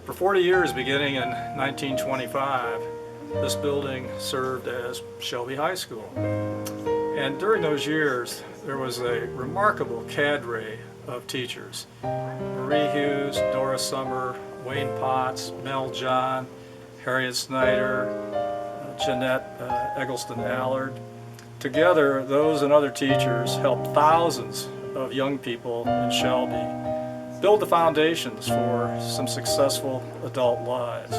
For 40 years, beginning in 1925, this building served as Shelby High School. And during those years, there was a remarkable cadre of teachers. Marie Hughes, Doris Summer, Wayne Potts, Mel John, Harriet Snyder, Jeanette Eggleston Allard. Together, those and other teachers helped thousands of young people in Shelby build the foundations for some successful adult lives.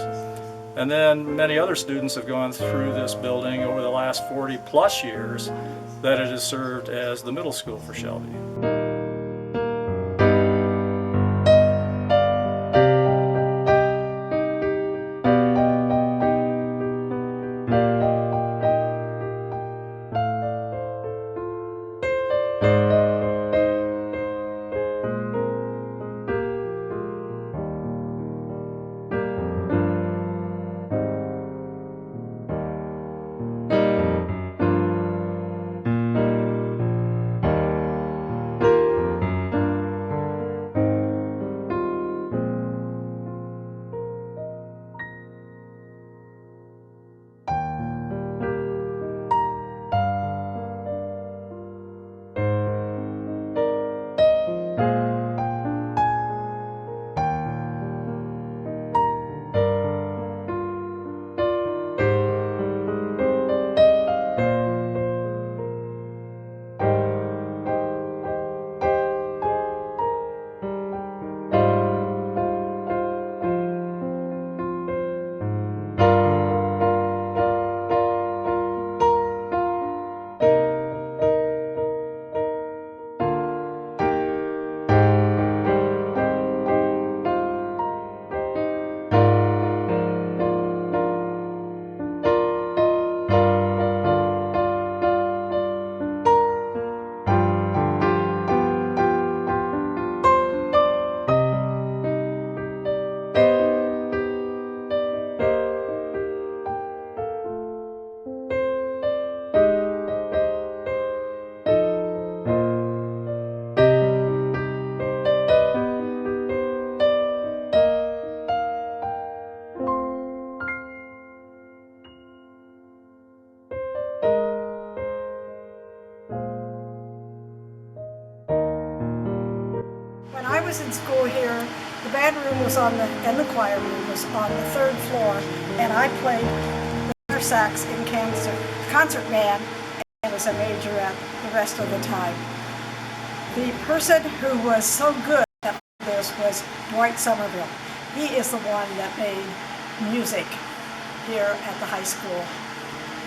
And then many other students have gone through this building over the last 40 plus years that it has served as the middle school for Shelby. When I was in school here, the band room was and the choir room was on the third floor, and I played the tenor sax in concert band, and was a majorette the rest of the time. The person who was so good at this was Dwight Somerville. He is the one that made music here at the high school.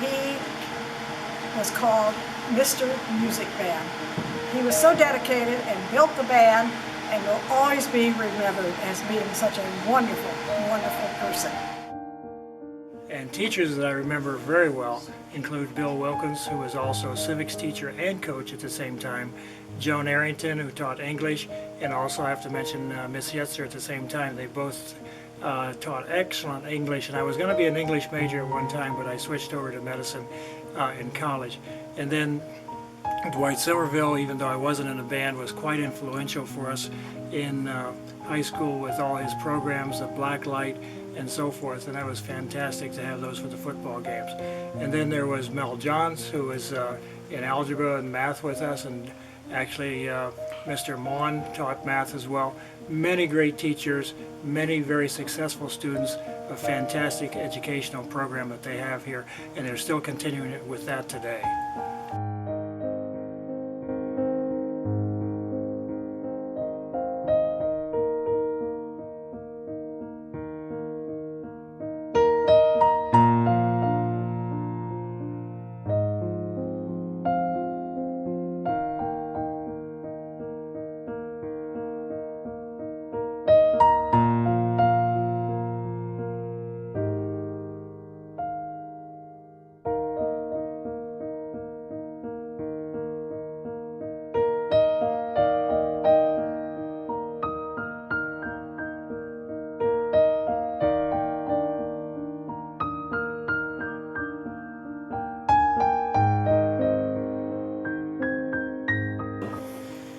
He was called Mr. Music Band. He was so dedicated and built the band, and will always be remembered as being such a wonderful, wonderful person. And teachers that I remember very well include Bill Wilkins, who was also a civics teacher and coach at the same time, Joan Arrington, who taught English, and also I have to mention Miss Yetzer at the same time. They both taught excellent English, and I was going to be an English major at one time, but I switched over to medicine in college. And then Dwight Somerville, even though I wasn't in a band, was quite influential for us in high school with all his programs of black light and so forth, and that was fantastic to have those for the football games. And then there was Mel Johns, who was in algebra and math with us, and actually Mr. Mon taught math as well. Many great teachers, many very successful students, a fantastic educational program that they have here, and they're still continuing it with that today.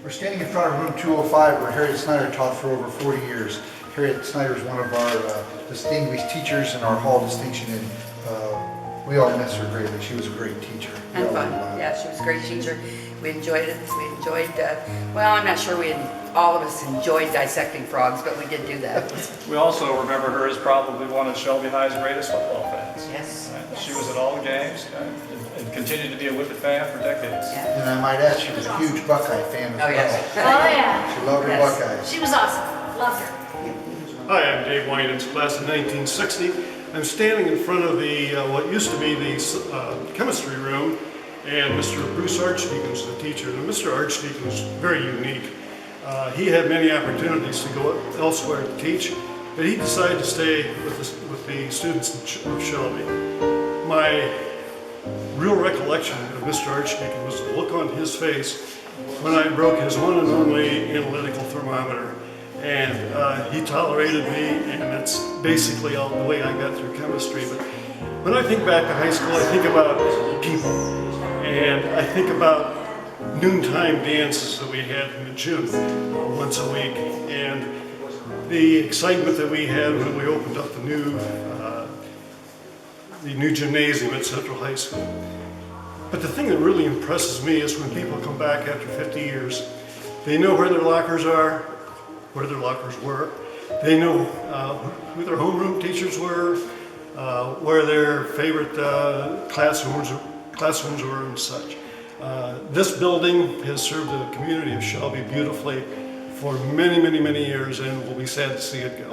We're standing in front of room 205 where Harriet Snyder taught for over 40 years. Harriet Snyder is one of our distinguished teachers and our hall distinction, and we all miss her greatly. She was a great teacher. And fun. Yeah, she was a great teacher. We enjoyed it. We enjoyed, well, I'm not sure all of us enjoyed dissecting frogs, but we did do that. We also remember her as probably one of Shelby High's greatest football fans. Yes. She was at all the games and continued to be a Whippet fan for decades. Yeah. And I might add, she was a huge Buckeye fan as Oh, yes. well. Oh, yeah. She loved her Yes. Buckeyes. She was awesome. Loved her. Hi, I'm Dave Winans, class of 1960. I'm standing in front of the what used to be the chemistry room, and Mr. Bruce Archdeacon was the teacher. And Mr. Archdeacon was very unique. He had many opportunities to go elsewhere to teach, but he decided to stay with the students of Shelby. My real recollection of Mr. Archdeacon was the look on his face when I broke his one and only analytical thermometer. And he tolerated me, and that's basically all the way I got through chemistry. But when I think back to high school, I think about people, and I think about noontime dances that we had in the gym once a week, and the excitement that we had when we opened up the new gymnasium at Central High School. But the thing that really impresses me is when people come back after 50 years, they know where their lockers are, where their lockers were. They know who their homeroom teachers were, where their favorite classrooms were and such. This building has served the community of Shelby beautifully for many, many, many years, and we'll be sad to see it go.